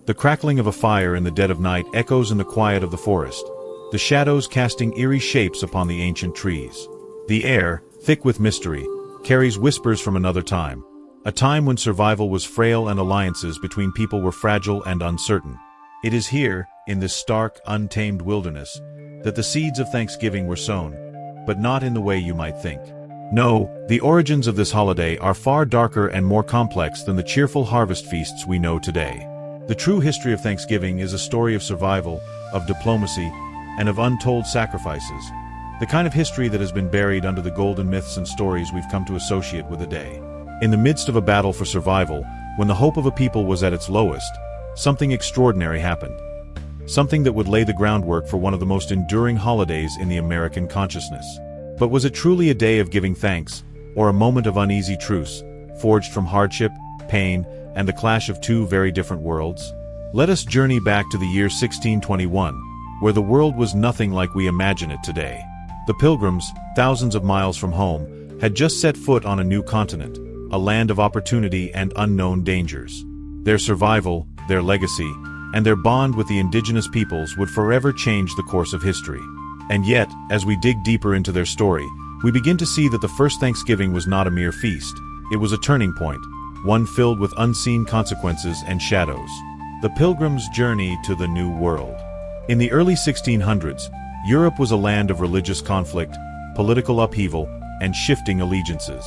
The crackling of a fire in the dead of night echoes in the quiet of the forest, the shadows casting eerie shapes upon the ancient trees. The air, thick with mystery, carries whispers from another time, a time when survival was frail and alliances between people were fragile and uncertain. It is here, in this stark, untamed wilderness, that the seeds of Thanksgiving were sown, but not in the way you might think. No, the origins of this holiday are far darker and more complex than the cheerful harvest feasts we know today. The true history of Thanksgiving is a story of survival, of diplomacy, and of untold sacrifices, the kind of history that has been buried under the golden myths and stories we've come to associate with the day. In the midst of a battle for survival, when the hope of a people was at its lowest, something extraordinary happened. Something that would lay the groundwork for one of the most enduring holidays in the American consciousness. But was it truly a day of giving thanks, or a moment of uneasy truce, forged from hardship, pain, and the clash of two very different worlds? Let us journey back to the year 1621, where the world was nothing like we imagine it today. The Pilgrims, thousands of miles from home, had just set foot on a new continent, a land of opportunity and unknown dangers. Their survival, their legacy, and their bond with the indigenous peoples would forever change the course of history. And yet, as we dig deeper into their story, we begin to see that the first Thanksgiving was not a mere feast. It was a turning point, one filled with unseen consequences and shadows. The Pilgrims' journey to the New World. In the early 1600s, Europe was a land of religious conflict, political upheaval, and shifting allegiances.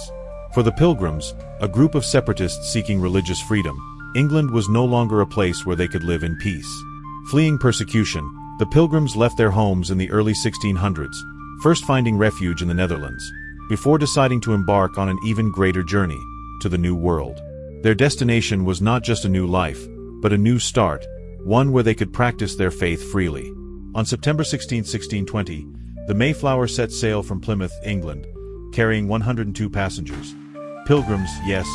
For the Pilgrims, a group of separatists seeking religious freedom, England was no longer a place where they could live in peace. Fleeing persecution, the Pilgrims left their homes in the early 1600s, first finding refuge in the Netherlands, before deciding to embark on an even greater journey, to the New World. Their destination was not just a new life, but a new start, one where they could practice their faith freely. On September 16, 1620, the Mayflower set sail from Plymouth, England, carrying 102 passengers. Pilgrims, yes,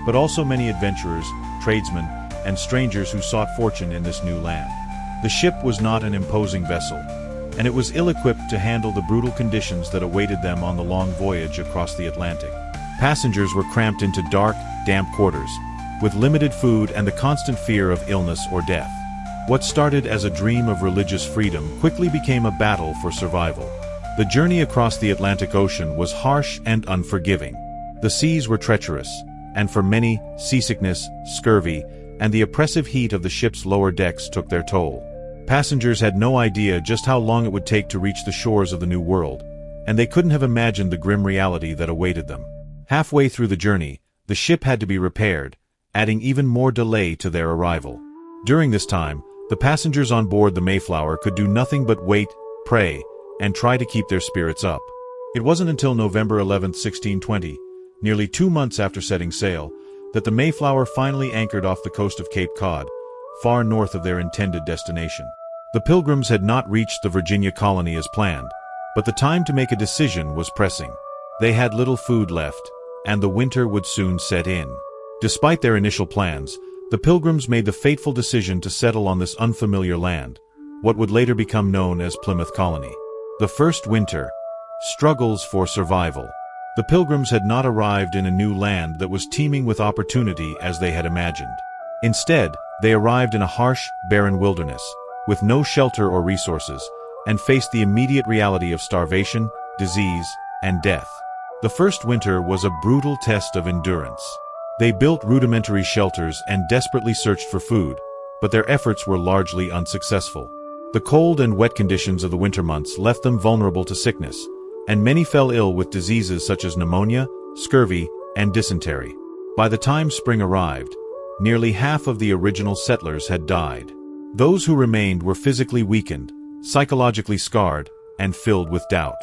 but also many adventurers, tradesmen, and strangers who sought fortune in this new land. The ship was not an imposing vessel, and it was ill-equipped to handle the brutal conditions that awaited them on the long voyage across the Atlantic. Passengers were cramped into dark, damp quarters, with limited food and the constant fear of illness or death. What started as a dream of religious freedom quickly became a battle for survival. The journey across the Atlantic Ocean was harsh and unforgiving. The seas were treacherous, and for many, seasickness, scurvy, and the oppressive heat of the ship's lower decks took their toll. Passengers had no idea just how long it would take to reach the shores of the New World, and they couldn't have imagined the grim reality that awaited them. Halfway through the journey, the ship had to be repaired, adding even more delay to their arrival. During this time, the passengers on board the Mayflower could do nothing but wait, pray, and try to keep their spirits up. It wasn't until November 11, 1620, nearly 2 months after setting sail, that the Mayflower finally anchored off the coast of Cape Cod, far north of their intended destination. The Pilgrims had not reached the Virginia colony as planned, but the time to make a decision was pressing. They had little food left, and the winter would soon set in. Despite their initial plans, the Pilgrims made the fateful decision to settle on this unfamiliar land, what would later become known as Plymouth Colony. The first winter. Struggles for survival. The Pilgrims had not arrived in a new land that was teeming with opportunity as they had imagined. Instead, they arrived in a harsh, barren wilderness, with no shelter or resources, and faced the immediate reality of starvation, disease, and death. The first winter was a brutal test of endurance. They built rudimentary shelters and desperately searched for food, but their efforts were largely unsuccessful. The cold and wet conditions of the winter months left them vulnerable to sickness, and many fell ill with diseases such as pneumonia, scurvy, and dysentery. By the time spring arrived, nearly half of the original settlers had died. Those who remained were physically weakened, psychologically scarred, and filled with doubt.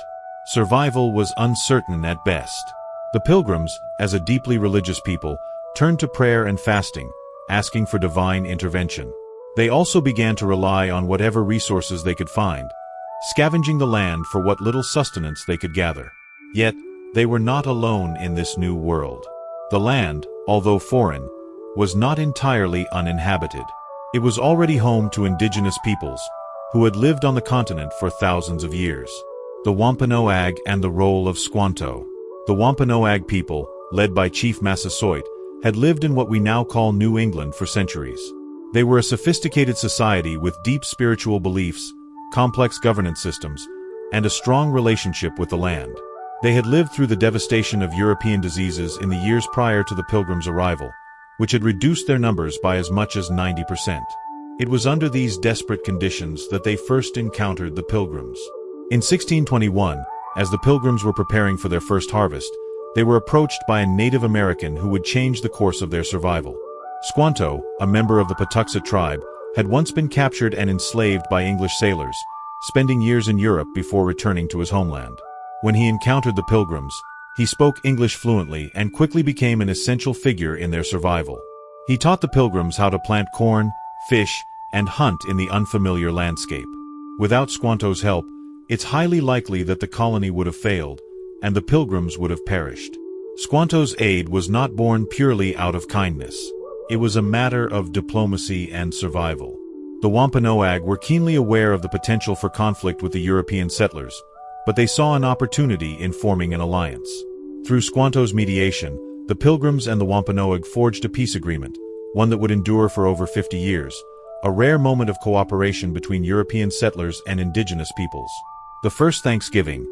Survival was uncertain at best. The Pilgrims, as a deeply religious people, turned to prayer and fasting, asking for divine intervention. They also began to rely on whatever resources they could find, scavenging the land for what little sustenance they could gather. Yet, they were not alone in this new world. The land, although foreign, was not entirely uninhabited. It was already home to indigenous peoples, who had lived on the continent for thousands of years. The Wampanoag and the role of Squanto. The Wampanoag people, led by Chief Massasoit, had lived in what we now call New England for centuries. They were a sophisticated society with deep spiritual beliefs, complex governance systems, and a strong relationship with the land. They had lived through the devastation of European diseases in the years prior to the Pilgrims' arrival, which had reduced their numbers by as much as 90%. It was under these desperate conditions that they first encountered the Pilgrims. In 1621, as the Pilgrims were preparing for their first harvest, they were approached by a Native American who would change the course of their survival. Squanto, a member of the Patuxet tribe, had once been captured and enslaved by English sailors, spending years in Europe before returning to his homeland. When he encountered the Pilgrims, he spoke English fluently and quickly became an essential figure in their survival. He taught the Pilgrims how to plant corn, fish, and hunt in the unfamiliar landscape. Without Squanto's help, it's highly likely that the colony would have failed, and the Pilgrims would have perished. Squanto's aid was not born purely out of kindness. It was a matter of diplomacy and survival. The Wampanoag were keenly aware of the potential for conflict with the European settlers, but they saw an opportunity in forming an alliance. Through Squanto's mediation, the Pilgrims and the Wampanoag forged a peace agreement, one that would endure for over 50 years, a rare moment of cooperation between European settlers and indigenous peoples. The First Thanksgiving,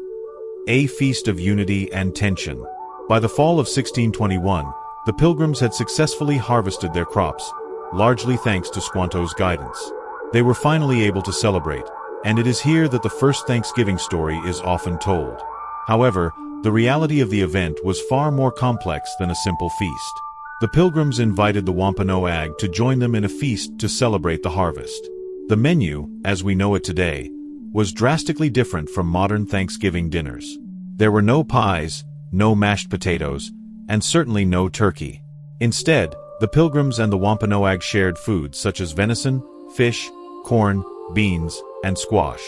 a feast of unity and tension. By the fall of 1621, the Pilgrims had successfully harvested their crops, largely thanks to Squanto's guidance. They were finally able to celebrate, and it is here that the first Thanksgiving story is often told. However, the reality of the event was far more complex than a simple feast. The Pilgrims invited the Wampanoag to join them in a feast to celebrate the harvest. The menu, as we know it today, was drastically different from modern Thanksgiving dinners. There were no pies, no mashed potatoes, and certainly no turkey. Instead, the Pilgrims and the Wampanoag shared foods such as venison, fish, corn, beans, and squash.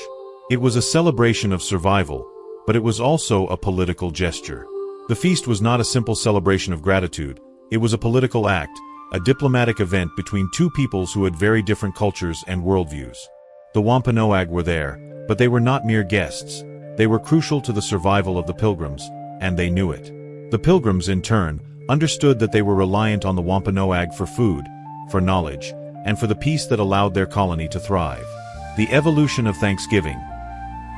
It was a celebration of survival, but it was also a political gesture. The feast was not a simple celebration of gratitude, it was a political act, a diplomatic event between two peoples who had very different cultures and worldviews. The Wampanoag were there, but they were not mere guests. They were crucial to the survival of the Pilgrims, and they knew it. The Pilgrims, in turn, understood that they were reliant on the Wampanoag for food, for knowledge, and for the peace that allowed their colony to thrive. The evolution of Thanksgiving,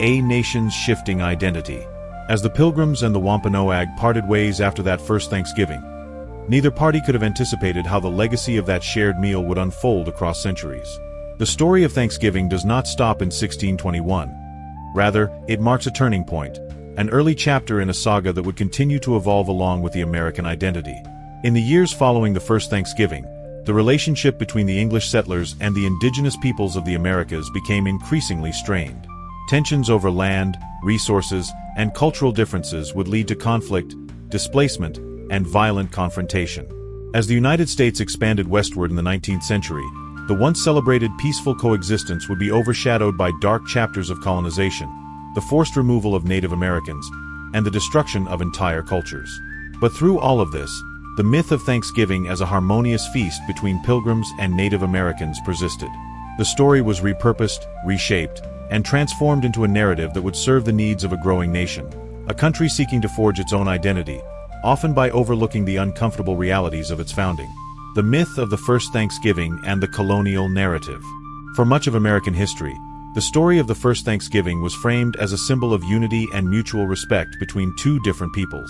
a nation's shifting identity. As the Pilgrims and the Wampanoag parted ways after that first Thanksgiving, neither party could have anticipated how the legacy of that shared meal would unfold across centuries. The story of Thanksgiving does not stop in 1621. Rather, it marks a turning point, an early chapter in a saga that would continue to evolve along with the American identity. In the years following the first Thanksgiving, the relationship between the English settlers and the indigenous peoples of the Americas became increasingly strained. Tensions over land, resources, and cultural differences would lead to conflict, displacement, and violent confrontation. As the United States expanded westward in the 19th century, the once celebrated peaceful coexistence would be overshadowed by dark chapters of colonization, the forced removal of Native Americans, and the destruction of entire cultures. But through all of this, the myth of Thanksgiving as a harmonious feast between Pilgrims and Native Americans persisted. The story was repurposed, reshaped, and transformed into a narrative that would serve the needs of a growing nation, a country seeking to forge its own identity, often by overlooking the uncomfortable realities of its founding. The myth of the first Thanksgiving and the colonial narrative. For much of American history, the story of the first Thanksgiving was framed as a symbol of unity and mutual respect between two different peoples.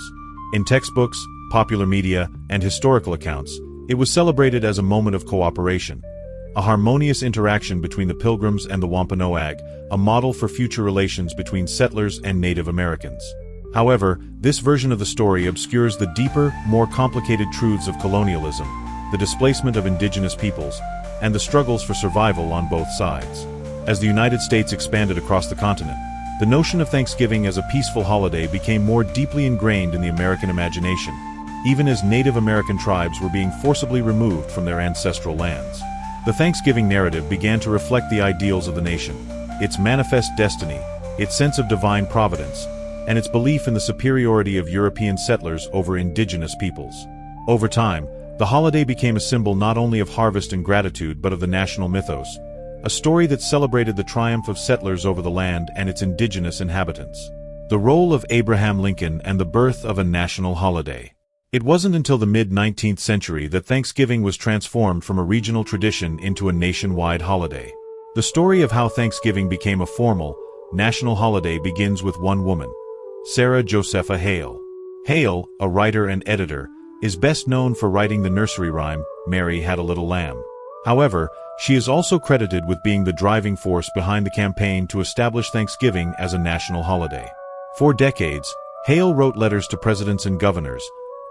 In textbooks, popular media, and historical accounts, it was celebrated as a moment of cooperation, a harmonious interaction between the Pilgrims and the Wampanoag, a model for future relations between settlers and Native Americans. However, this version of the story obscures the deeper, more complicated truths of colonialism, the displacement of indigenous peoples, and the struggles for survival on both sides. As the United States expanded across the continent, the notion of Thanksgiving as a peaceful holiday became more deeply ingrained in the American imagination, even as Native American tribes were being forcibly removed from their ancestral lands. The Thanksgiving narrative began to reflect the ideals of the nation, its manifest destiny, its sense of divine providence, and its belief in the superiority of European settlers over indigenous peoples. Over time, the holiday became a symbol not only of harvest and gratitude but of the national mythos, a story that celebrated the triumph of settlers over the land and its indigenous inhabitants. The role of Abraham Lincoln and the birth of a national holiday. It wasn't until the mid-19th century that Thanksgiving was transformed from a regional tradition into a nationwide holiday. The story of how Thanksgiving became a formal, national holiday begins with one woman, Sarah Josepha Hale. Hale, a writer and editor, is best known for writing the nursery rhyme, Mary Had a Little Lamb. However, she is also credited with being the driving force behind the campaign to establish Thanksgiving as a national holiday. For decades, Hale wrote letters to presidents and governors,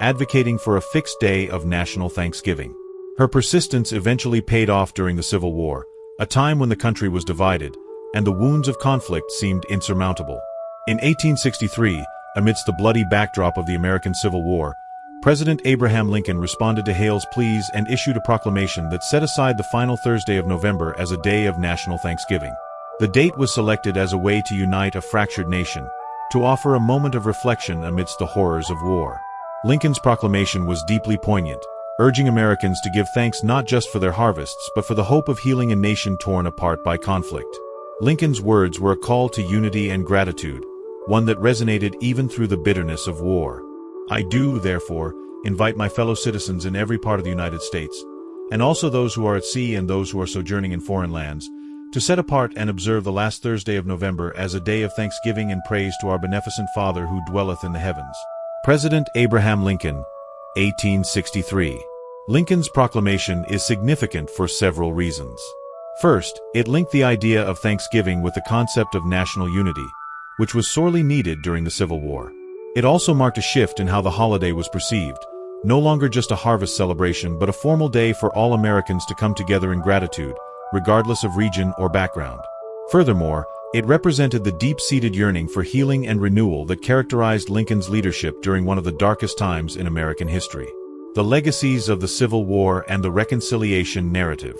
advocating for a fixed day of national Thanksgiving. Her persistence eventually paid off during the Civil War, a time when the country was divided, and the wounds of conflict seemed insurmountable. In 1863, amidst the bloody backdrop of the American Civil War, President Abraham Lincoln responded to Hale's pleas and issued a proclamation that set aside the final Thursday of November as a day of national Thanksgiving. The date was selected as a way to unite a fractured nation, to offer a moment of reflection amidst the horrors of war. Lincoln's proclamation was deeply poignant, urging Americans to give thanks not just for their harvests but for the hope of healing a nation torn apart by conflict. Lincoln's words were a call to unity and gratitude, one that resonated even through the bitterness of war. I do, therefore, invite my fellow citizens in every part of the United States, and also those who are at sea and those who are sojourning in foreign lands, to set apart and observe the last Thursday of November as a day of thanksgiving and praise to our beneficent Father who dwelleth in the heavens. President Abraham Lincoln, 1863. Lincoln's proclamation is significant for several reasons. First, it linked the idea of Thanksgiving with the concept of national unity, which was sorely needed during the Civil War. It also marked a shift in how the holiday was perceived, no longer just a harvest celebration but a formal day for all Americans to come together in gratitude, regardless of region or background. Furthermore, it represented the deep-seated yearning for healing and renewal that characterized Lincoln's leadership during one of the darkest times in American history. The legacies of the Civil War and the reconciliation narrative.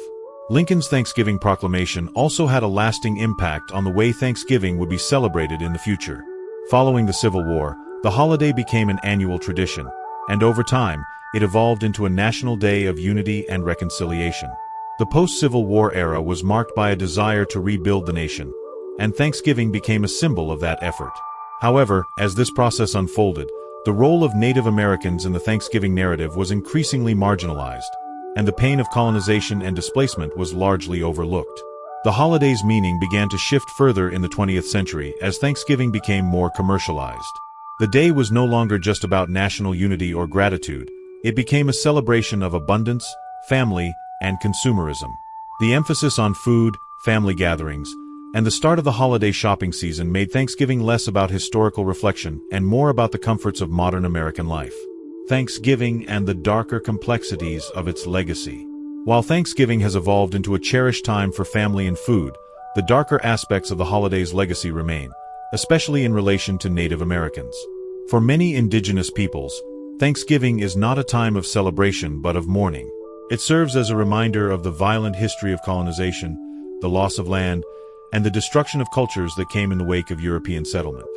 Lincoln's Thanksgiving proclamation also had a lasting impact on the way Thanksgiving would be celebrated in the future. Following the Civil War, the holiday became an annual tradition, and over time, it evolved into a national day of unity and reconciliation. The post-Civil War era was marked by a desire to rebuild the nation, and Thanksgiving became a symbol of that effort. However, as this process unfolded, the role of Native Americans in the Thanksgiving narrative was increasingly marginalized, and the pain of colonization and displacement was largely overlooked. The holiday's meaning began to shift further in the 20th century as Thanksgiving became more commercialized. The day was no longer just about national unity or gratitude. It became a celebration of abundance, family, and consumerism. The emphasis on food, family gatherings, and the start of the holiday shopping season made Thanksgiving less about historical reflection and more about the comforts of modern American life. Thanksgiving and the darker complexities of its legacy. While Thanksgiving has evolved into a cherished time for family and food, the darker aspects of the holiday's legacy remain, especially in relation to Native Americans. For many indigenous peoples, Thanksgiving is not a time of celebration but of mourning. It serves as a reminder of the violent history of colonization, the loss of land, and the destruction of cultures that came in the wake of European settlement.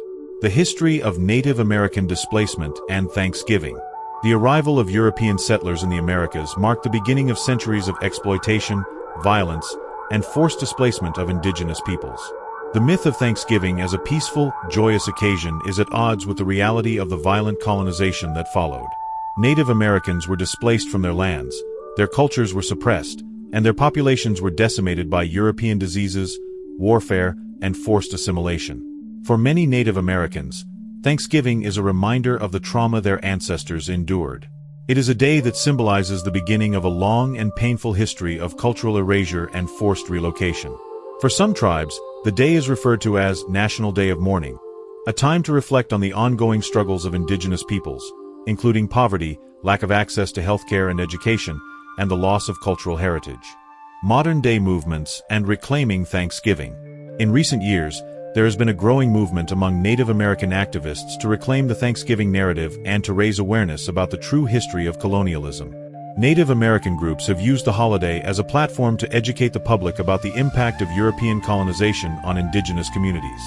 The history of Native American displacement and Thanksgiving. The arrival of European settlers in the Americas marked the beginning of centuries of exploitation, violence, and forced displacement of indigenous peoples. The myth of Thanksgiving as a peaceful, joyous occasion is at odds with the reality of the violent colonization that followed. Native Americans were displaced from their lands, their cultures were suppressed, and their populations were decimated by European diseases, warfare, and forced assimilation. For many Native Americans, Thanksgiving is a reminder of the trauma their ancestors endured. It is a day that symbolizes the beginning of a long and painful history of cultural erasure and forced relocation. For some tribes, the day is referred to as National Day of Mourning, a time to reflect on the ongoing struggles of indigenous peoples, including poverty, lack of access to healthcare and education, and the loss of cultural heritage. Modern-day movements and reclaiming Thanksgiving. In recent years, there has been a growing movement among Native American activists to reclaim the Thanksgiving narrative and to raise awareness about the true history of colonialism. Native American groups have used the holiday as a platform to educate the public about the impact of European colonization on indigenous communities.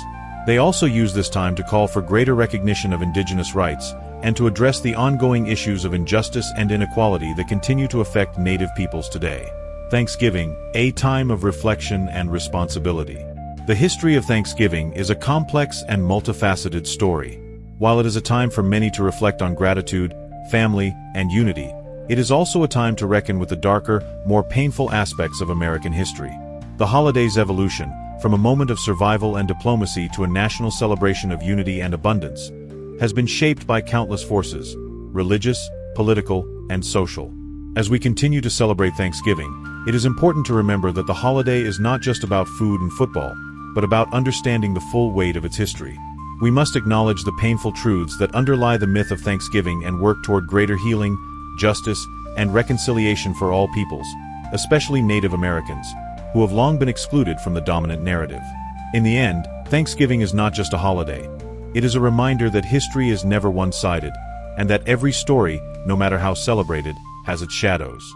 They also use this time to call for greater recognition of indigenous rights and to address the ongoing issues of injustice and inequality that continue to affect Native peoples today. Thanksgiving, a time of reflection and responsibility. The history of Thanksgiving is a complex and multifaceted story. While it is a time for many to reflect on gratitude, family, and unity, it is also a time to reckon with the darker, more painful aspects of American history. The holiday's evolution, from a moment of survival and diplomacy to a national celebration of unity and abundance, has been shaped by countless forces, religious, political, and social. As we continue to celebrate Thanksgiving, it is important to remember that the holiday is not just about food and football, but about understanding the full weight of its history. We must acknowledge the painful truths that underlie the myth of Thanksgiving and work toward greater healing, justice, and reconciliation for all peoples, especially Native Americans, who have long been excluded from the dominant narrative. In the end, Thanksgiving is not just a holiday. It is a reminder that history is never one-sided, and that every story, no matter how celebrated, has its shadows.